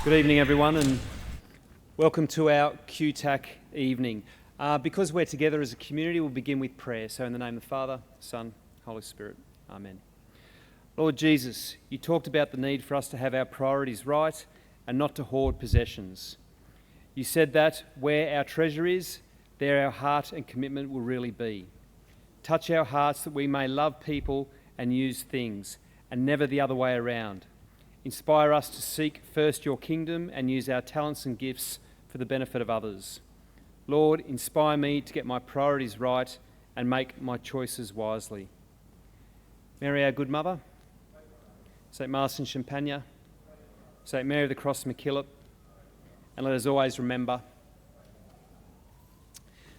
Good evening, everyone, and welcome to our QTAC Evening. Because we're together as a community, we'll begin with prayer. So in the name of the Father, Son, Holy Spirit, Amen. Lord Jesus, you talked about the need for us to have our priorities right and not to hoard possessions. You said that where our treasure is, there our heart and commitment will really be. Touch our hearts that we may love people and use things, and never the other way around. Inspire us to seek first your kingdom and use our talents and gifts for the benefit of others. Lord, inspire me to get my priorities right and make my choices wisely. Mary, our good mother, St. Martin Champagne, St. Mary of the Cross McKillop, and let us always remember.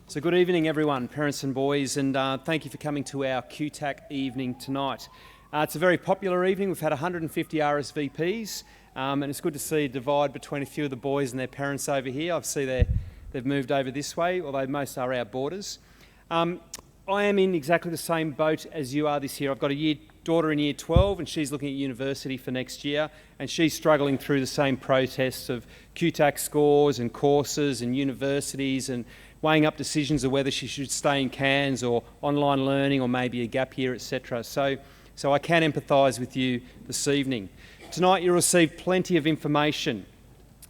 So good evening, everyone, parents and boys, and thank you for coming to our QTAC evening tonight. It's a very popular evening. We've had 150 RSVPs, and it's good to see a divide between a few of the boys and their parents over here. I see they've moved over this way, although most are our boarders. I am in exactly the same boat as you are this year. I've got a daughter in year 12, and she's looking at university for next year, and she's struggling through the same protests of QTAC scores and courses and universities and weighing up decisions of whether she should stay in Cairns or online learning or maybe a gap year, etc. So I can empathise with you this evening. Tonight you'll receive plenty of information.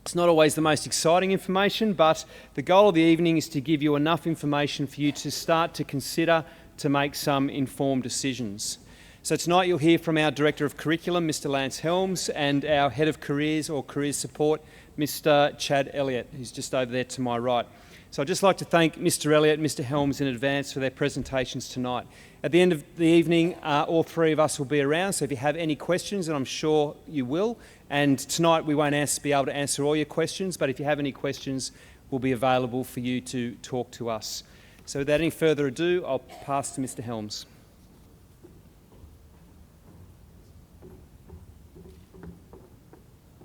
It's not always the most exciting information, but the goal of the evening is to give you enough information for you to start to consider to make some informed decisions. So tonight you'll hear from our Director of Curriculum, Mr. Lance Helms, and our Head of Careers or Careers Support, Mr. Chad Elliott, who's just over there to my right. So I'd just like to thank Mr. Elliott and Mr. Helms in advance for their presentations tonight. At the end of the evening, all three of us will be around, so if you have any questions, and I'm sure you will, and tonight we won't be able to answer all your questions, but if you have any questions, we'll be available for you to talk to us. So without any further ado, I'll pass to Mr. Helms.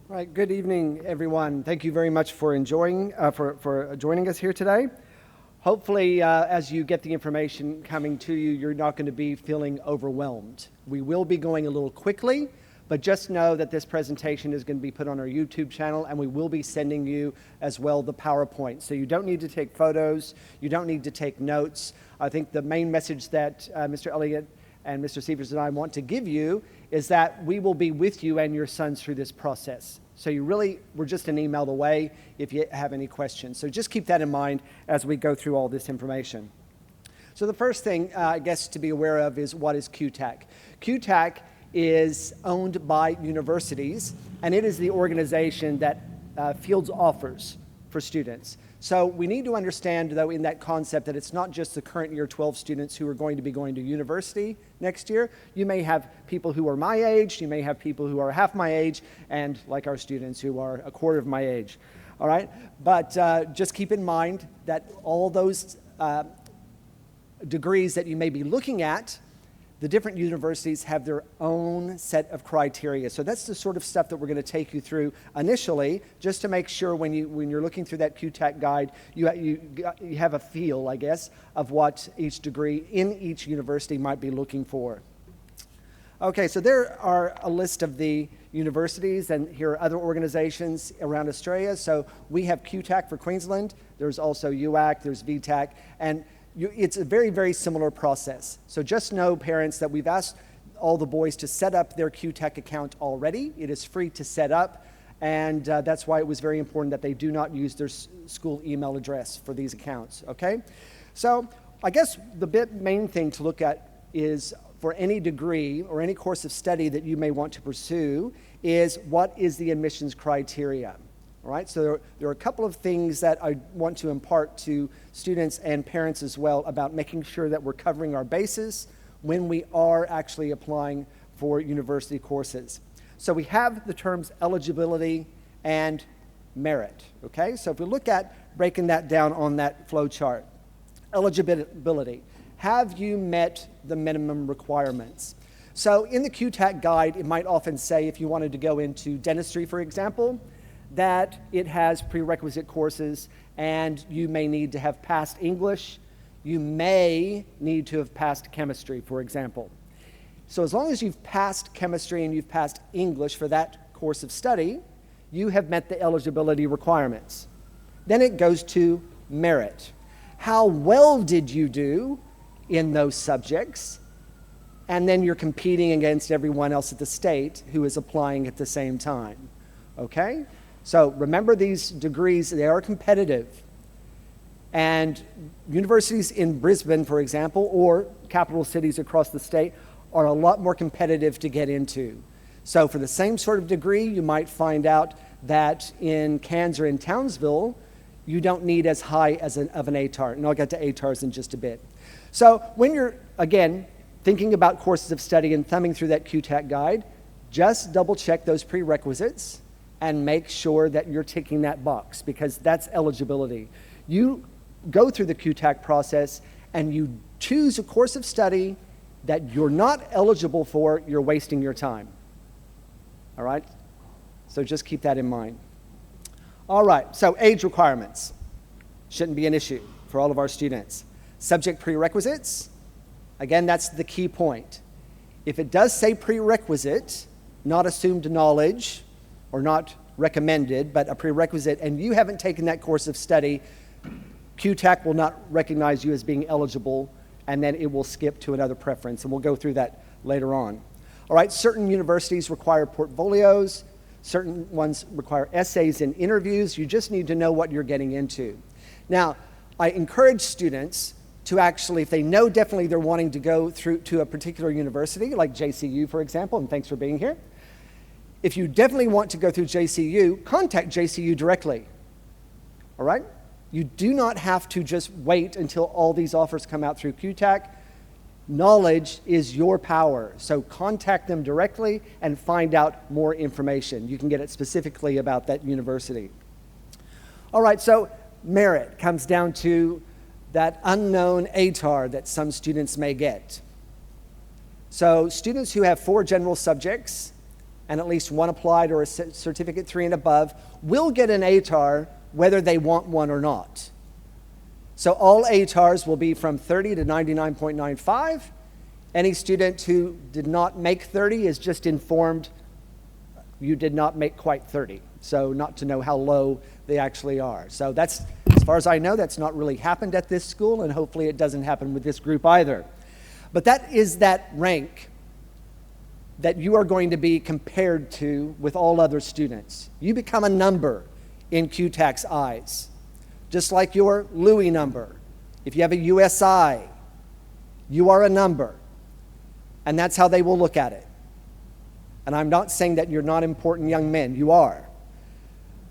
All right, good evening, everyone. Thank you very much for joining us here today. Hopefully, as you get the information coming to you, you're not going to be feeling overwhelmed. We will be going a little quickly, but just know that this presentation is going to be put on our YouTube channel, and we will be sending you as well the PowerPoint. So you don't need to take photos, you don't need to take notes. I think the main message that Mr. Elliott and Mr. Sievers and I want to give you is that we will be with you and your sons through this process. So we're just an email away if you have any questions. So just keep that in mind as we go through all this information. So the first thing, I guess, to be aware of is what is QTAC. QTAC is owned by universities, and it is the organization that fields offers for students. So we need to understand, though, in that concept that it's not just the current year 12 students who are going to be going to university next year. You may have people who are my age, you may have people who are half my age, and like our students who are a quarter of my age. All right? But just keep in mind that all those degrees that you may be looking at, the different universities have their own set of criteria. So that's the sort of stuff that we're going to take you through initially, just to make sure when you're looking through that QTAC guide, you have a feel, I guess, of what each degree in each university might be looking for. Okay, so there are a list of the universities, and here are other organizations around Australia. So we have QTAC for Queensland. There's also UAC, there's VTAC, and it's a very, very similar process. So just know, parents, that we've asked all the boys to set up their QTAC account already. It is free to set up, and that's why it was very important that they do not use their school email address for these accounts, okay? So I guess the main thing to look at is, for any degree or any course of study that you may want to pursue, is what is the admissions criteria? All right, so there are a couple of things that I want to impart to students and parents as well about making sure that we're covering our bases when we are actually applying for university courses. So we have the terms eligibility and merit, okay? So if we look at breaking that down on that flow chart, eligibility, have you met the minimum requirements? So in the QTAC guide, it might often say, if you wanted to go into dentistry, for example, that it has prerequisite courses, and you may need to have passed English. You may need to have passed chemistry, for example. So as long as you've passed chemistry and you've passed English for that course of study, you have met the eligibility requirements. Then it goes to merit. How well did you do in those subjects? And then you're competing against everyone else at the state who is applying at the same time. Okay? So remember, these degrees, they are competitive. And universities in Brisbane, for example, or capital cities across the state are a lot more competitive to get into. So for the same sort of degree, you might find out that in Cairns or in Townsville, you don't need as high as of an ATAR. And I'll get to ATARs in just a bit. So when you're, again, thinking about courses of study and thumbing through that QTAC guide, just double check those prerequisites and make sure that you're ticking that box, because that's eligibility. You go through the QTAC process and you choose a course of study that you're not eligible for, you're wasting your time. All right? So just keep that in mind. All right, so age requirements shouldn't be an issue for all of our students. Subject prerequisites, again, that's the key point. If it does say prerequisite, not assumed knowledge, or not recommended, but a prerequisite, and you haven't taken that course of study, QTAC will not recognize you as being eligible, and then it will skip to another preference, and we'll go through that later on. All right, certain universities require portfolios, certain ones require essays and interviews. You just need to know what you're getting into. Now, I encourage students to actually, if they know definitely they're wanting to go through to a particular university, like JCU, for example, and thanks for being here. If you definitely want to go through JCU, contact JCU directly, all right? You do not have to just wait until all these offers come out through QTAC. Knowledge is your power, so contact them directly and find out more information. You can get it specifically about that university. All right, so merit comes down to that unknown ATAR that some students may get. So students who have 4 general subjects and at least 1 applied or a certificate 3 and above will get an ATAR whether they want one or not. So all ATARs will be from 30 to 99.95. Any student who did not make 30 is just informed you did not make quite 30. So not to know how low they actually are. So that's, as far as I know, that's not really happened at this school, and hopefully it doesn't happen with this group either. But that is that rank that you are going to be compared to with all other students. You become a number in QTAC's eyes. Just like your Louis number. If you have a USI, you are a number. And that's how they will look at it. And I'm not saying that you're not important young men. You are.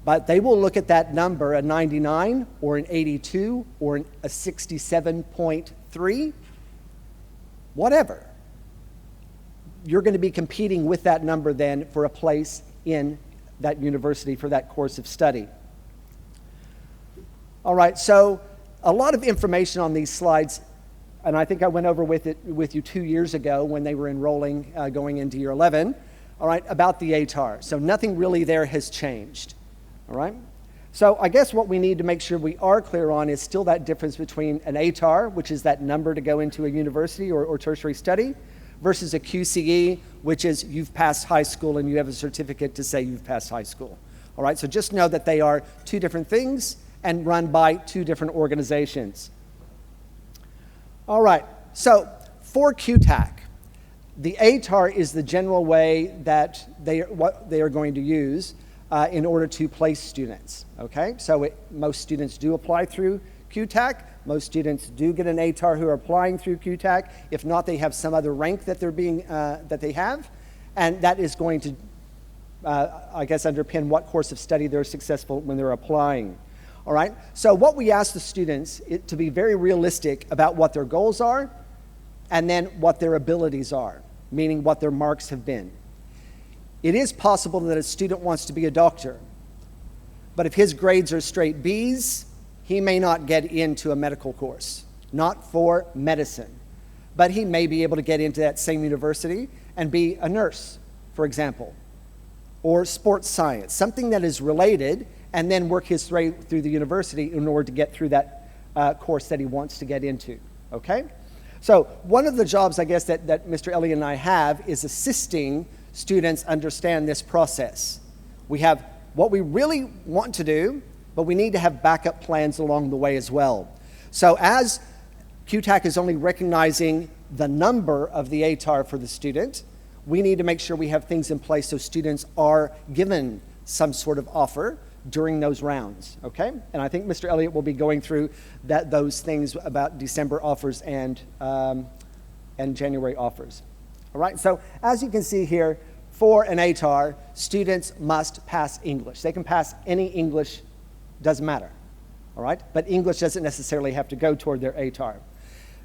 But they will look at that number, a 99 or an 82 or a 67.3, whatever. You're going to be competing with that number then for a place in that university for that course of study. All right, so a lot of information on these slides, and I think I went over with you 2 years ago when they were enrolling going into year 11, all right, about the ATAR. So nothing really there has changed, all right? So I guess what we need to make sure we are clear on is still that difference between an ATAR, which is that number to go into a university or tertiary study, versus a QCE, which is you've passed high school and you have a certificate to say you've passed high school, all right? So just know that they are 2 different things and run by 2 different organizations. All right, so for QTAC, the ATAR is the general way that what they are going to use in order to place students, okay? So most students do apply through QTAC. Most students do get an ATAR who are applying through QTAC. If not, they have some other rank that that they have, and that is going to, I guess, underpin what course of study they're successful when they're applying. All right, so what we ask the students is to be very realistic about what their goals are and then what their abilities are, meaning what their marks have been. It is possible that a student wants to be a doctor, but if his grades are straight B's, he may not get into a medical course, not for medicine, but he may be able to get into that same university and be a nurse, for example, or sports science, something that is related, and then work his way through the university in order to get through that course that he wants to get into, okay? So one of the jobs, I guess, that Mr. Elliott and I have is assisting students understand this process. We have what we really want to do, but we need to have backup plans along the way as well. So as QTAC is only recognizing the number of the ATAR for the student, we need to make sure we have things in place so students are given some sort of offer during those rounds, okay? And I think Mr. Elliott will be going through those things about December offers and January offers. All right, so as you can see here, for an ATAR, students must pass English. They can pass any English, doesn't matter, all right? But English doesn't necessarily have to go toward their ATAR.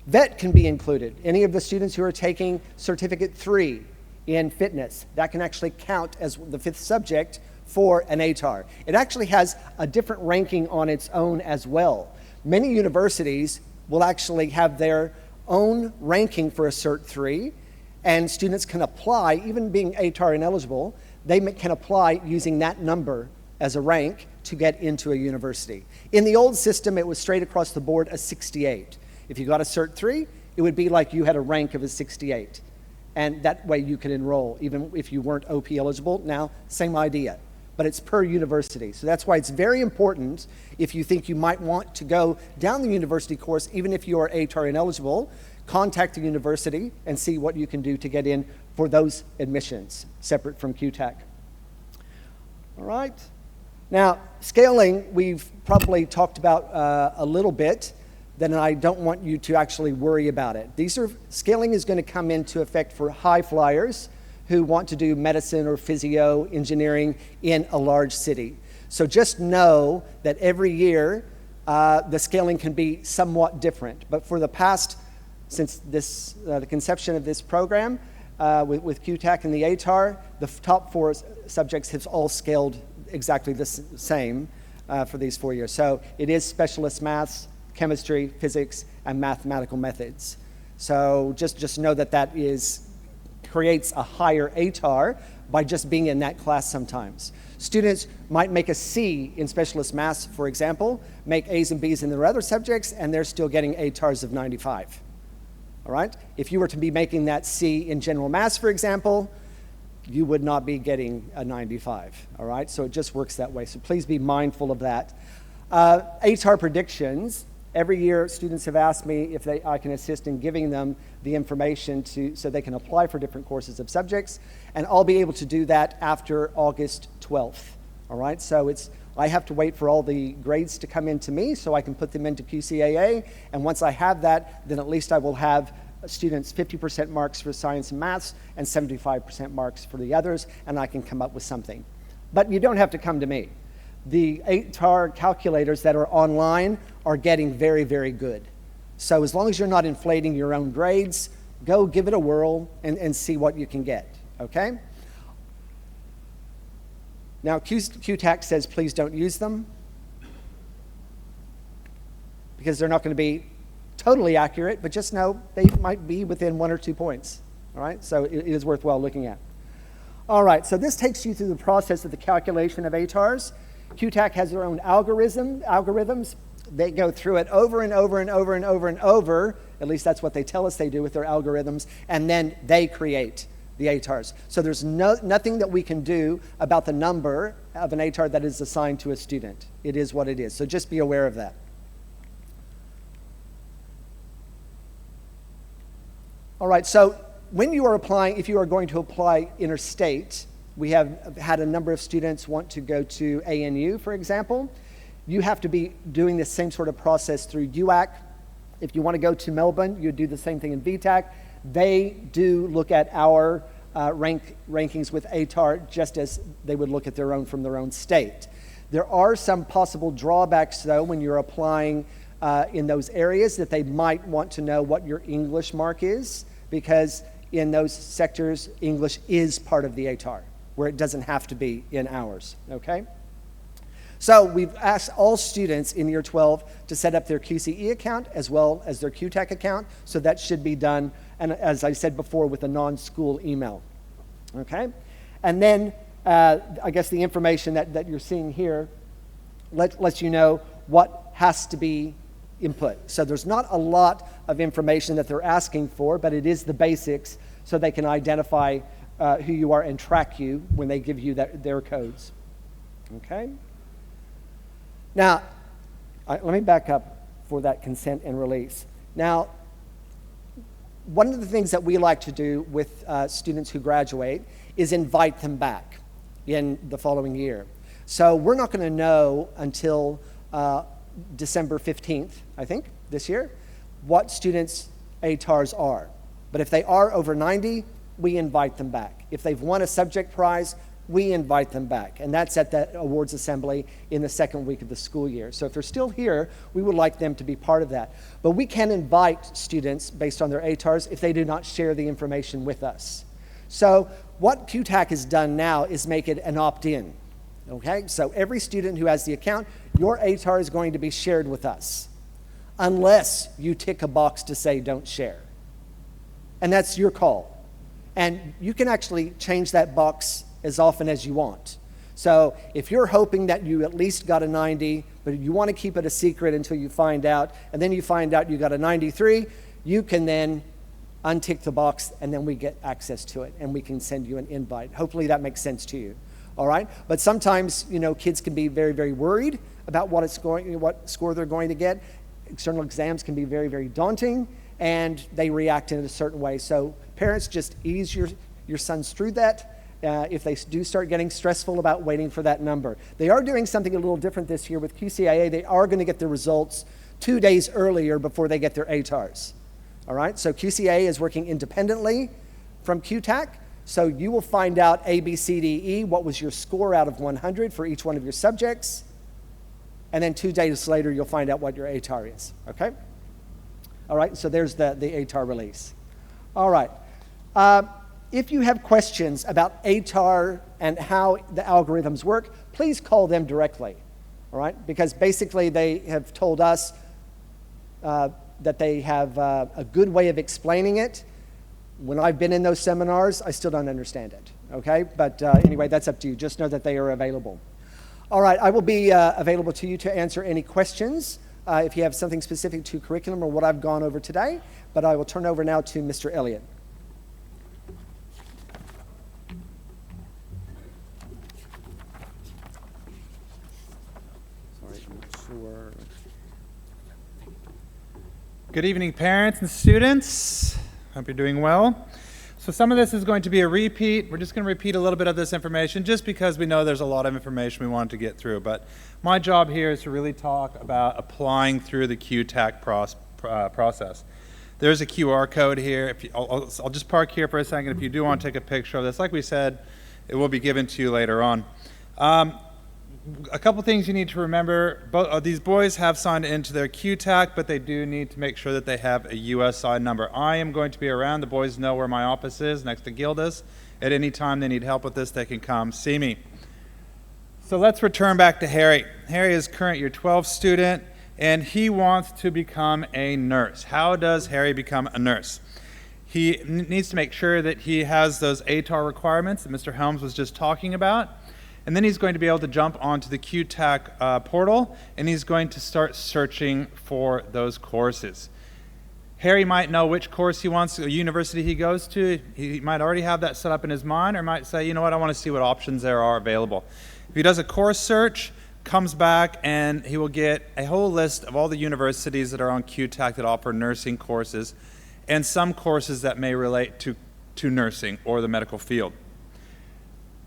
VET can be included. Any of the students who are taking Certificate 3 in fitness, that can actually count as the 5th subject for an ATAR. It actually has a different ranking on its own as well. Many universities will actually have their own ranking for a Cert 3, and students can apply, even being ATAR ineligible, they can apply using that number as a rank to get into a university. In the old system, it was straight across the board a 68. If you got a Cert 3, it would be like you had a rank of a 68. And that way you could enroll, even if you weren't OP eligible. Now, same idea, but it's per university. So that's why it's very important, if you think you might want to go down the university course, even if you are ATAR ineligible, contact the university and see what you can do to get in for those admissions, separate from QTAC. All right. Now, scaling, we've probably talked about a little bit, then I don't want you to actually worry about it. Scaling is going to come into effect for high flyers who want to do medicine or physio engineering in a large city. So just know that every year the scaling can be somewhat different. But for the past, since the conception of this program with QTAC and the ATAR, the top 4 subjects have all scaled exactly the same for these 4 years. So it is specialist maths, chemistry, physics, and mathematical methods. So just know that creates a higher ATAR by just being in that class sometimes. Students might make a C in specialist maths, for example, make A's and B's in their other subjects, and they're still getting ATARs of 95. All right? If you were to be making that C in general maths, for example, you would not be getting a 95. All right? So it just works that way. So please be mindful of that. ATAR predictions. Every year, students have asked me if I can assist in giving them the information so they can apply for different courses of subjects, and I'll be able to do that after August 12th. All right, so I have to wait for all the grades to come into me so I can put them into QCAA, and once I have that, then at least I will have students 50% marks for science and maths and 75% marks for the others, and I can come up with something. But you don't have to come to me. The ATAR calculators that are online are getting very, very good. So as long as you're not inflating your own grades, go give it a whirl and see what you can get, okay? Now, QTAC says please don't use them because they're not going to be totally accurate, but just know they might be within 1 or 2 points, all right? So it is worthwhile looking at. All right, so this takes you through the process of the calculation of ATARs. QTAC has their own algorithms. They go through it over and over and over and over and over. At least that's what they tell us they do with their algorithms. And then they create the ATARs. So there's nothing that we can do about the number of an ATAR that is assigned to a student. It is what it is. So just be aware of that. All right, so when you are applying, if you are going to apply interstate, we have had a number of students want to go to ANU, for example. You have to be doing the same sort of process through UAC. If you want to go to Melbourne, you do the same thing in VTAC. They do look at our rankings with ATAR just as they would look at their own from their own state. There are some possible drawbacks, though, when you're applying in those areas, that they might want to know what your English mark is, because in those sectors, English is part of the ATAR, where it doesn't have to be in ours, okay? So we've asked all students in year 12 to set up their QCE account as well as their QTAC account, so that should be done, and as I said before, with a non-school email, okay? And then I guess the information that you're seeing here lets you know what has to be input. So there's not a lot of information that they're asking for, but it is the basics so they can identify who you are and track you when they give you their codes. Okay? Now, let me back up for that consent and release. Now, one of the things that we like to do with students who graduate is invite them back in the following year. So we're not going to know until December 15th, I think, this year, what students' ATARs are. But if they are over 90, we invite them back. If they've won a subject prize, we invite them back. And that's at that awards assembly in the second week of the school year. So if they're still here, we would like them to be part of that. But we can invite students based on their ATARs if they do not share the information with us. So what QTAC has done now is make it an opt-in. Okay, so every student who has the account, your ATAR is going to be shared with us, unless you tick a box to say don't share. And that's your call. And you can actually change that box as often as you want. So if you're hoping that you at least got a 90, but you want to keep it a secret until you find out, and then you find out you got a 93, you can then untick the box, and then we get access to it, and we can send you an invite. Hopefully that makes sense to you. All right? But sometimes, kids can be very, very worried about what score they're going to get. External exams can be very, very daunting, and they react in a certain way. So parents, just ease your sons through that if they do start getting stressful about waiting for that number. They are doing something a little different this year with QCIA. They are going to get their results 2 days earlier before they get their ATARs. All right? So QCIA is working independently from QTAC. So you will find out A, B, C, D, E, what was your score out of 100 for each one of your subjects. And then 2 days later, you'll find out what your ATAR is, okay? All right, so there's the ATAR release. All right. If you have questions about ATAR and how the algorithms work, please call them directly, all right? Because basically they have told us that they have a good way of explaining it. When I've been in those seminars, I still don't understand it, okay? But anyway, that's up to you. Just know that they are available. All right, I will be available to you to answer any questions if you have something specific to curriculum or what I've gone over today, but I will turn over now to Mr. Elliott. Sorry, I'm not sure. Good evening, parents and students. Hope you're doing well. So some of this is going to be a repeat. We're just going to repeat a little bit of this information just because we know there's a lot of information we wanted to get through. But my job here is to really talk about applying through the QTAC process. There's a QR code here. I'll just park here for a second. If you do want to take a picture of this, like we said, it will be given to you later on. A couple things you need to remember. Both these boys have signed into their QTAC, but they do need to make sure that they have a USI number. I am going to be around. The boys know where my office is, next to Gilda's. At any time they need help with this, they can come see me. So let's return back to Harry. Harry is current year 12 student, and he wants to become a nurse. How does Harry become a nurse? He needs to make sure that he has those ATAR requirements that Mr. Helms was just talking about. And then he's going to be able to jump onto the QTAC portal, and he's going to start searching for those courses. Harry might know which course he wants, a university he goes to. He might already have that set up in his mind, or might say, you know what, I want to see what options there are available. If he does a course search, comes back, and he will get a whole list of all the universities that are on QTAC that offer nursing courses, and some courses that may relate to nursing or the medical field.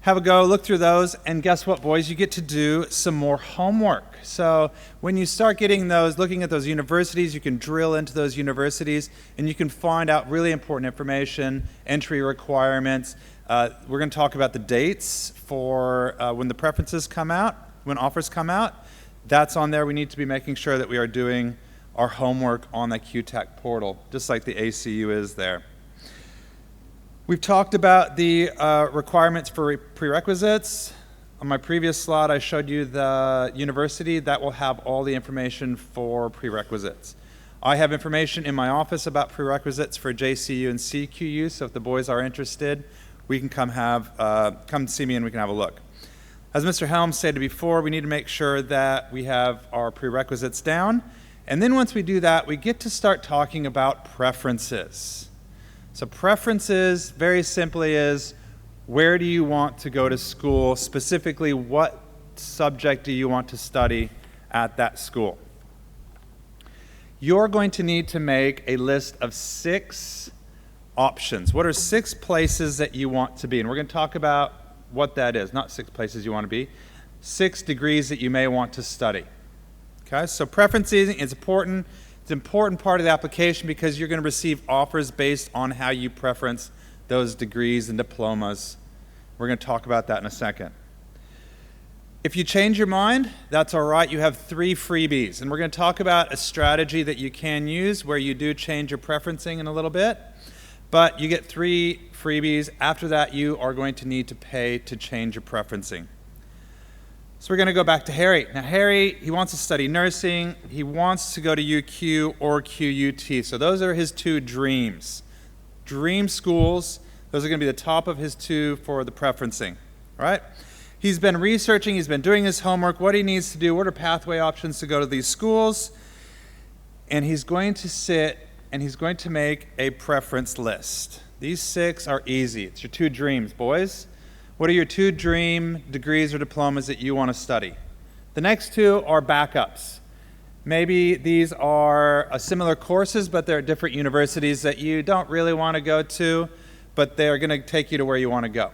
Have a go, look through those, and guess what, boys? You get to do some more homework. So when you start getting those, looking at those universities, you can drill into those universities, and you can find out really important information, entry requirements. We're going to talk about the dates for when the preferences come out, when offers come out. That's on there. We need to be making sure that we are doing our homework on the QTAC portal, just like the ACU is there. We've talked about the requirements for prerequisites. On my previous slide, I showed you the university that will have all the information for prerequisites. I have information in my office about prerequisites for JCU and CQU, so if the boys are interested, we can come see me and we can have a look. As Mr. Helms stated before, we need to make sure that we have our prerequisites down, and then once we do that, we get to start talking about preferences. So preferences, very simply, is where do you want to go to school? Specifically, what subject do you want to study at that school? You're going to need to make a list of 6 options. What are 6 places that you want to be? And we're going to talk about what that is. Not 6 places you want to be. 6 degrees that you may want to study. Okay, so preferencing is important. It's an important part of the application because you're going to receive offers based on how you preference those degrees and diplomas. We're going to talk about that in a second. If you change your mind, that's all right. You have 3 freebies. And we're going to talk about a strategy that you can use where you do change your preferencing in a little bit. But you get 3 freebies. After that, you are going to need to pay to change your preferencing. So we're going to go back to Harry. Now, Harry, he wants to study nursing. He wants to go to UQ or QUT. So those are his 2 dreams. Dream schools. Those are going to be the top of his 2 for the preferencing. All right? He's been researching, he's been doing his homework, what he needs to do, what are pathway options to go to these schools, and he's going to sit and he's going to make a preference list. These 6 are easy. It's your 2 dreams, boys. What are your 2 dream degrees or diplomas that you want to study? The next 2 are backups. Maybe these are similar courses, but they're at different universities that you don't really want to go to, but they're going to take you to where you want to go.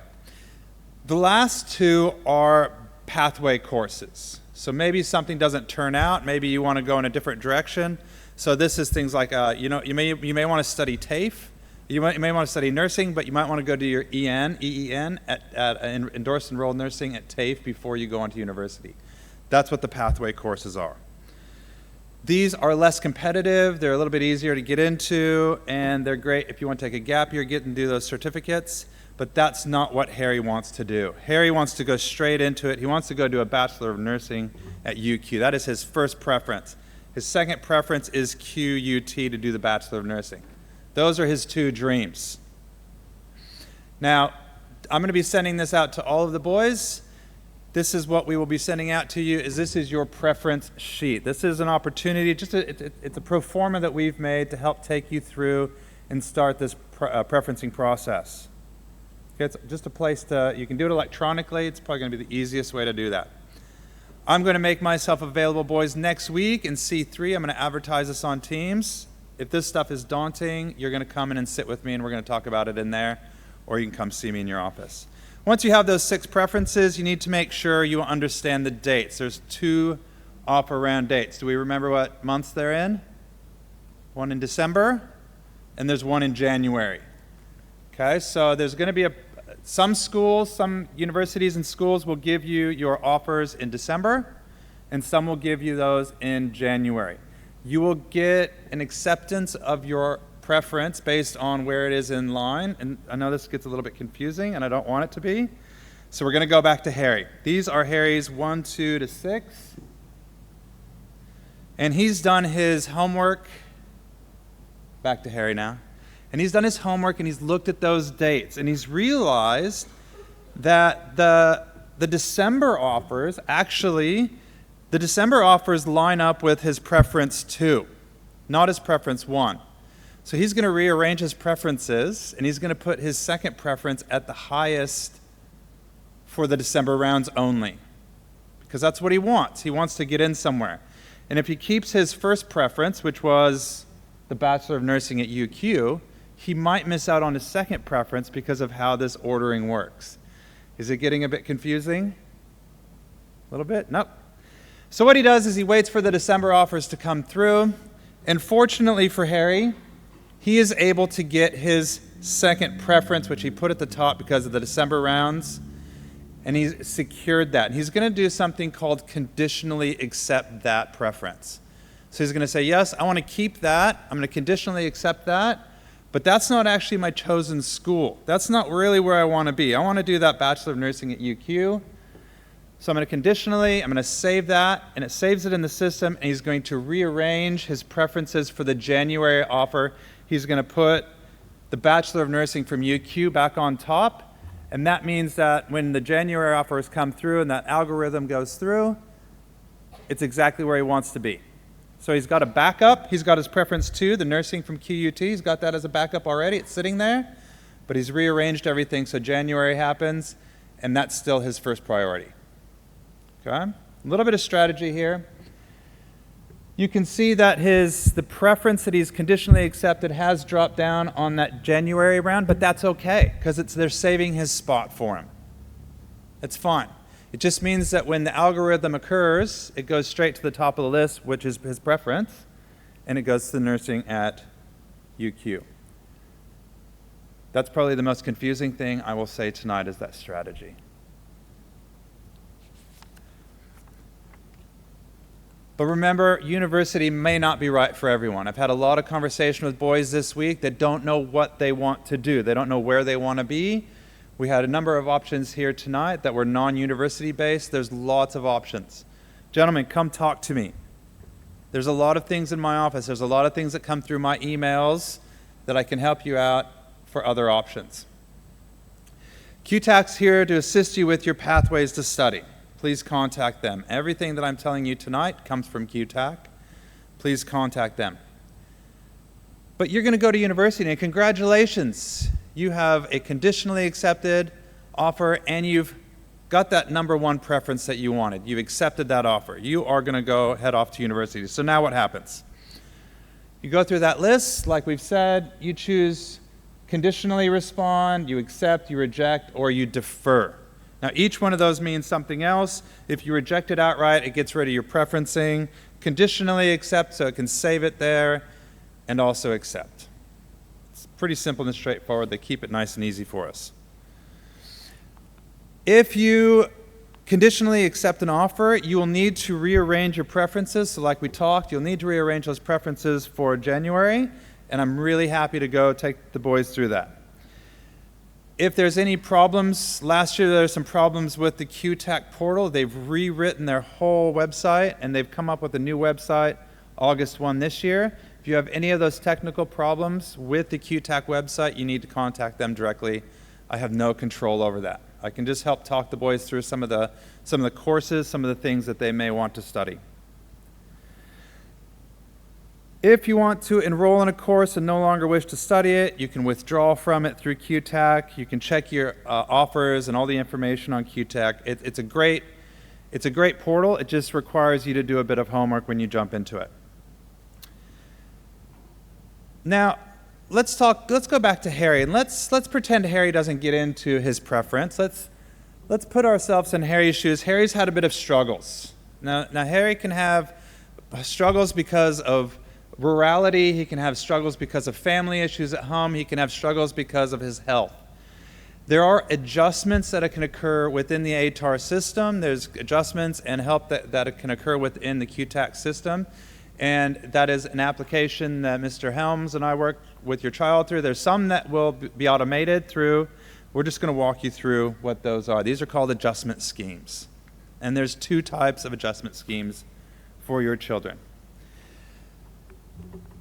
The last 2 are pathway courses. So maybe something doesn't turn out. Maybe you want to go in a different direction. So this is things like, you may want to study TAFE. You may want to study nursing, but you might want to go to your EEN, at endorsed enrolled nursing at TAFE before you go on to university. That's what the pathway courses are. These are less competitive. They're a little bit easier to get into, and they're great if you want to take a gap year, get and do those certificates. But that's not what Harry wants to do. Harry wants to go straight into it. He wants to go do a Bachelor of Nursing at UQ. That is his first preference. His second preference is QUT to do the Bachelor of Nursing. Those are his 2 dreams. Now, I'm going to be sending this out to all of the boys. This is what we will be sending out to you. This is your preference sheet. This is an opportunity, it's a pro forma that we've made to help take you through and start this preferencing process. It's just a place you can do it electronically. It's probably going to be the easiest way to do that. I'm going to make myself available, boys, next week in C3. I'm going to advertise this on Teams. If this stuff is daunting, you're going to come in and sit with me, and we're going to talk about it in there, or you can come see me in your office. Once you have those 6 preferences, you need to make sure you understand the dates. There's 2 offer round dates. Do we remember what months they're in? One in December, and there's one in January. Okay, so there's going to be some schools, some universities and schools will give you your offers in December, and some will give you those in January. You will get an acceptance of your preference based on where it is in line, and I know this gets a little bit confusing, and I don't want it to be. So we're going to go back to Harry. These are Harry's 1, 2 to 6, and he's done his homework. Back to Harry now. And he's done his homework, and he's looked at those dates, and he's realized that the December offers, actually, the December offers line up with his preference 2, not his preference 1. So he's going to rearrange his preferences, and he's going to put his second preference at the highest for the December rounds only, because that's what he wants. He wants to get in somewhere. And if he keeps his first preference, which was the Bachelor of Nursing at UQ, he might miss out on his second preference because of how this ordering works. Is it getting a bit confusing? A little bit? Nope. So what he does is he waits for the December offers to come through, and fortunately for Harry, he is able to get his second preference, which he put at the top because of the December rounds, and he's secured that. And he's going to do something called conditionally accept that preference. So he's going to say, yes, I want to keep that. I'm going to conditionally accept that. But that's not actually my chosen school. That's not really where I want to be. I want to do that Bachelor of Nursing at UQ. So I'm going to save that, and it saves it in the system, and he's going to rearrange his preferences for the January offer. He's going to put the Bachelor of Nursing from UQ back on top, and that means that when the January offers come through and that algorithm goes through, it's exactly where he wants to be. So he's got a backup. He's got his preference 2, the nursing from QUT. He's got that as a backup already. It's sitting there. But he's rearranged everything so January happens, and that's still his first priority. Okay? A little bit of strategy here. You can see that the preference that he's conditionally accepted has dropped down on that January round, but that's okay because they're saving his spot for him. It's fine. It just means that when the algorithm occurs, it goes straight to the top of the list, which is his preference, and it goes to the nursing at UQ. That's probably the most confusing thing I will say tonight is that strategy. But remember, university may not be right for everyone. I've had a lot of conversation with boys this week that don't know what they want to do. They don't know where they want to be. We had a number of options here tonight that were non-university based. There's lots of options. Gentlemen, come talk to me. There's a lot of things in my office. There's a lot of things that come through my emails that I can help you out for other options. QTAC's here to assist you with your pathways to study. Please contact them. Everything that I'm telling you tonight comes from QTAC. Please contact them. But you're going to go to university, and congratulations. You have a conditionally accepted offer, and you've got that number one preference that you wanted. You've accepted that offer. You are going to head off to university. So now what happens? You go through that list, like we've said. You choose conditionally respond, you accept, you reject, or you defer. Now, each one of those means something else. If you reject it outright, it gets rid of your preferencing. Conditionally accept, so it can save it there, and also accept. It's pretty simple and straightforward. They keep it nice and easy for us. If you conditionally accept an offer, you will need to rearrange your preferences. So like we talked, you'll need to rearrange those preferences for January, and I'm really happy to go take the boys through that. If there's any problems, last year there were some problems with the QTAC portal. They've rewritten their whole website, and they've come up with a new website August 1 this year. If you have any of those technical problems with the QTAC website, you need to contact them directly. I have no control over that. I can just help talk the boys through some of the courses, some of the things that they may want to study. If you want to enroll in a course and no longer wish to study it, you can withdraw from it through QTAC. You can check your offers and all the information on QTAC. It's a great portal. It just requires you to do a bit of homework when you jump into it. Now, let's go back to Harry, and let's pretend Harry doesn't get into his preference. Let's put ourselves in Harry's shoes. Harry's had a bit of struggles. Now Harry can have struggles because of rurality. He can have struggles because of family issues at home. He can have struggles because of his health. There are adjustments that can occur within the ATAR system. There's adjustments and help that can occur within the QTAC system. And that is an application that Mr. Helms and I work with your child through. There's some that will be automated through. We're just going to walk you through what those are. These are called adjustment schemes. And there's two types of adjustment schemes for your children.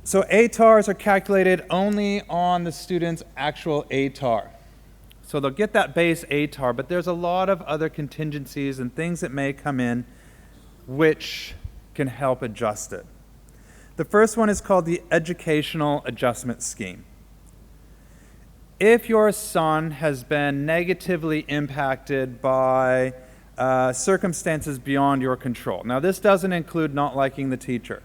So ATARs are calculated only on the student's actual ATAR. So they'll get that base ATAR, but there's a lot of other contingencies and things that may come in which can help adjust it. The first one is called the Educational Adjustment Scheme. If your son has been negatively impacted by circumstances beyond your control. Now, this doesn't include not liking the teacher.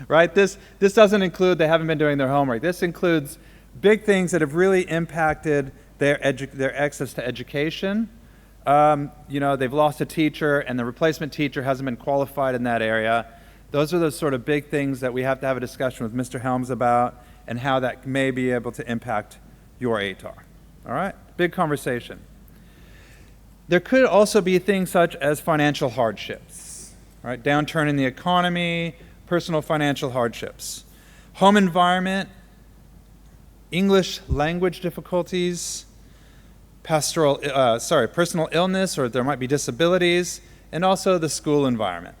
Right? This doesn't include they haven't been doing their homework. This includes big things that have really impacted their access to education. They've lost a teacher, and the replacement teacher hasn't been qualified in that area. Those are those sort of big things that we have to have a discussion with Mr. Helms about and how that may be able to impact your ATAR. All right? Big conversation. There could also be things such as financial hardships, right? Downturn in the economy, personal financial hardships. Home environment, English language difficulties, personal illness, or there might be disabilities, and also the school environment.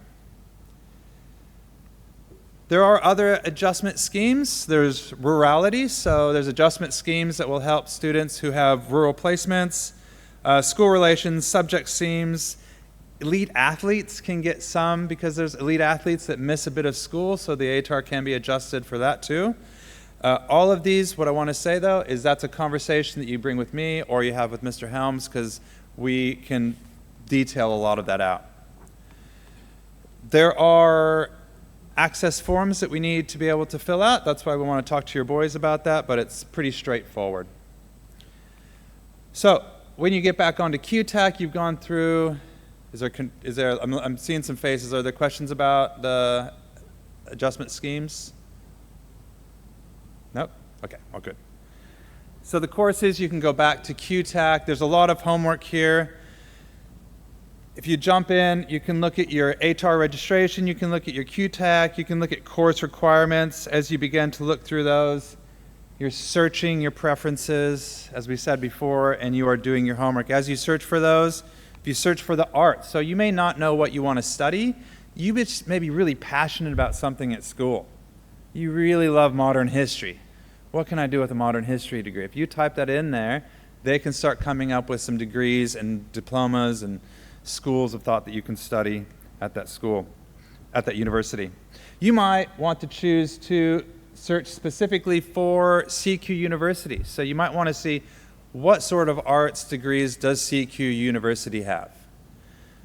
There are other adjustment schemes. There's rurality, so there's adjustment schemes that will help students who have rural placements, school relations, subject schemes. Elite athletes can get some because there's elite athletes that miss a bit of school, so the ATAR can be adjusted for that too. All of these, what I want to say though, is that's a conversation that you bring with me or you have with Mr. Helms, because we can detail a lot of that out. There are access forms that we need to be able to fill out. That's why we want to talk to your boys about that, but it's pretty straightforward. So when you get back onto QTAC, you've gone through, I'm seeing some faces. Are there questions about the adjustment schemes? Nope? Okay, all good. So the courses, you can go back to QTAC. There's a lot of homework here. If you jump in, you can look at your ATAR registration, you can look at your QTAC, you can look at course requirements. As you begin to look through those, you're searching your preferences, as we said before, and you are doing your homework. As you search for those, if you search for the arts, so you may not know what you want to study, you may be really passionate about something at school. You really love modern history. What can I do with a modern history degree? If you type that in there, they can start coming up with some degrees and diplomas and schools of thought that you can study at that school, at that university. You might want to choose to search specifically for CQ University. So you might want to see what sort of arts degrees does CQ University have.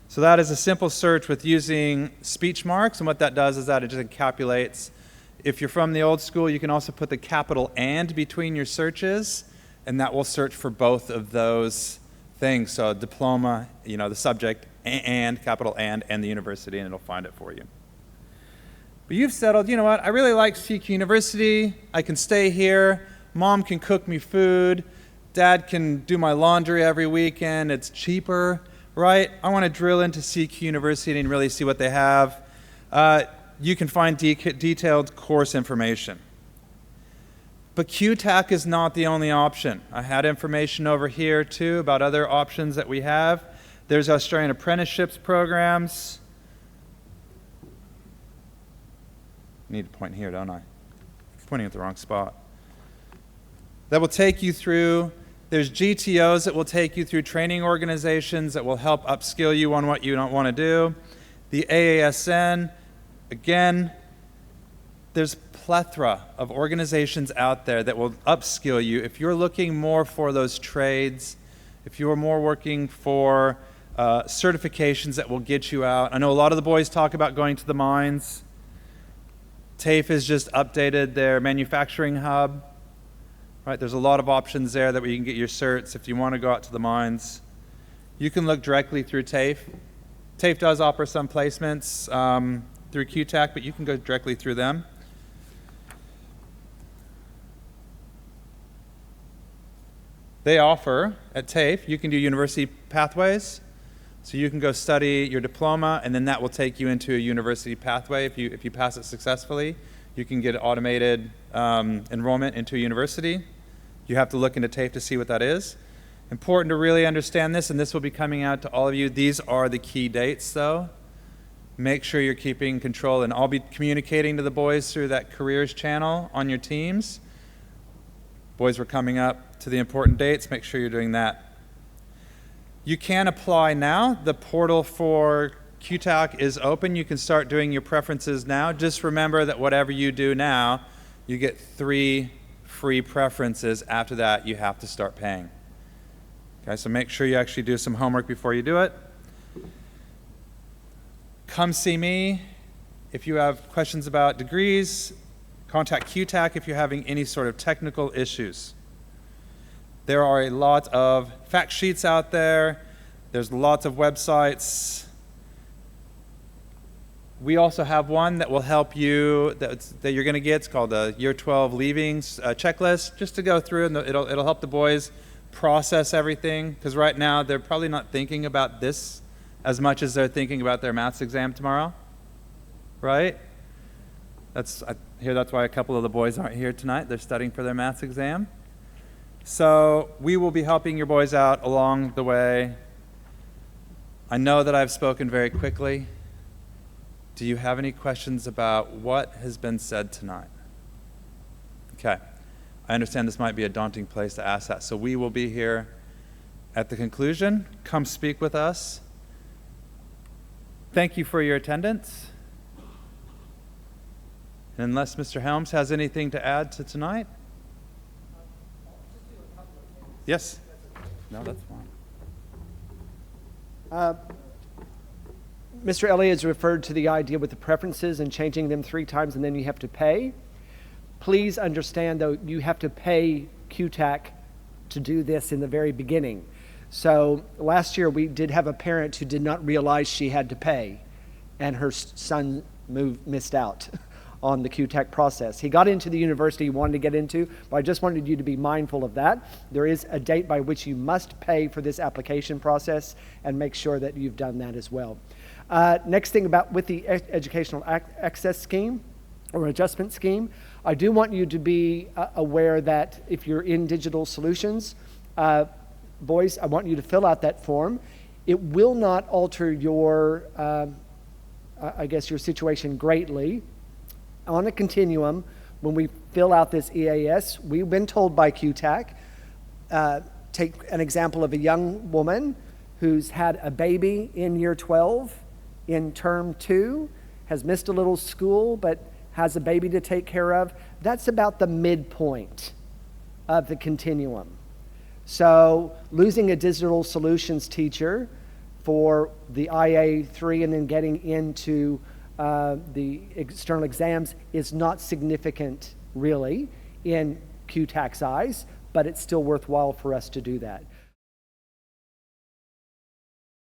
So that is a simple search with using speech marks, and what that does is that it just encapsulates. If you're from the old school, you can also put the capital "and" between your searches, and that will search for both of those things. So diploma, the subject, and capital and the university, and it'll find it for you. But you've settled, you know what, I really like CQ University. I can stay here. Mom can cook me food. Dad can do my laundry every weekend. It's cheaper, right? I want to drill into CQ University and really see what they have. You can find detailed course information. But QTAC is not the only option. I had information over here too about other options that we have. There's Australian apprenticeships programs. I need to point here, don't I? I'm pointing at the wrong spot. That will take you through. There's GTOs that will take you through training organizations that will help upskill you on what you don't want to do. The AASN, again, there's plethora of organizations out there that will upskill you. If you're looking more for those trades, if you're more working for certifications that will get you out. I know a lot of the boys talk about going to the mines. TAFE has just updated their manufacturing hub. Right, there's a lot of options there that you can get your certs if you want to go out to the mines. You can look directly through TAFE. TAFE does offer some placements through QTAC, but you can go directly through them. They offer, at TAFE, you can do university pathways. So you can go study your diploma, and then that will take you into a university pathway. If you pass it successfully, you can get automated enrollment into a university. You have to look into TAFE to see what that is. Important to really understand this, and this will be coming out to all of you. These are the key dates, though. Make sure you're keeping control, and I'll be communicating to the boys through that careers channel on your teams. Boys, we're coming up to the important dates. Make sure you're doing that. You can apply now. The portal for QTAC is open. You can start doing your preferences now. Just remember that whatever you do now, you get 3 free preferences. After that, you have to start paying. Okay, so make sure you actually do some homework before you do it. Come see me if you have questions about degrees. Contact QTAC if you're having any sort of technical issues. There are a lot of fact sheets out there. There's lots of websites. We also have one that will help you that you're going to get. It's called the Year 12 Leavings checklist, just to go through, and it'll help the boys process everything, because right now they're probably not thinking about this as much as they're thinking about their maths exam tomorrow, right? I hear that's why a couple of the boys aren't here tonight. They're studying for their maths exam. So we will be helping your boys out along the way. I know that I've spoken very quickly. Do you have any questions about what has been said tonight? Okay. I understand this might be a daunting place to ask that. So we will be here at the conclusion. Come speak with us. Thank you for your attendance. And unless Mr. Helms has anything to add to tonight? Yes. No, that's fine. Mr. Elliott has referred to the idea with the preferences and changing them 3 times and then you have to pay. Please understand, though, you have to pay QTAC to do this in the very beginning. So last year we did have a parent who did not realize she had to pay, and her son missed out on the QTAC process. He got into the university he wanted to get into, but I just wanted you to be mindful of that. There is a date by which you must pay for this application process, and make sure that you've done that as well. Next thing about with the educational access scheme or adjustment scheme, I do want you to be aware that if you're in digital solutions, boys, I want you to fill out that form. It will not alter your, I guess, your situation greatly. On a continuum, when we fill out this EAS, we've been told by QTAC, take an example of a young woman who's had a baby in year 12, in term 2, has missed a little school, but has a baby to take care of. That's about the midpoint of the continuum. So losing a digital solutions teacher for the IA3 and then getting into the external exams is not significant really in QTAC's eyes, but it's still worthwhile for us to do that.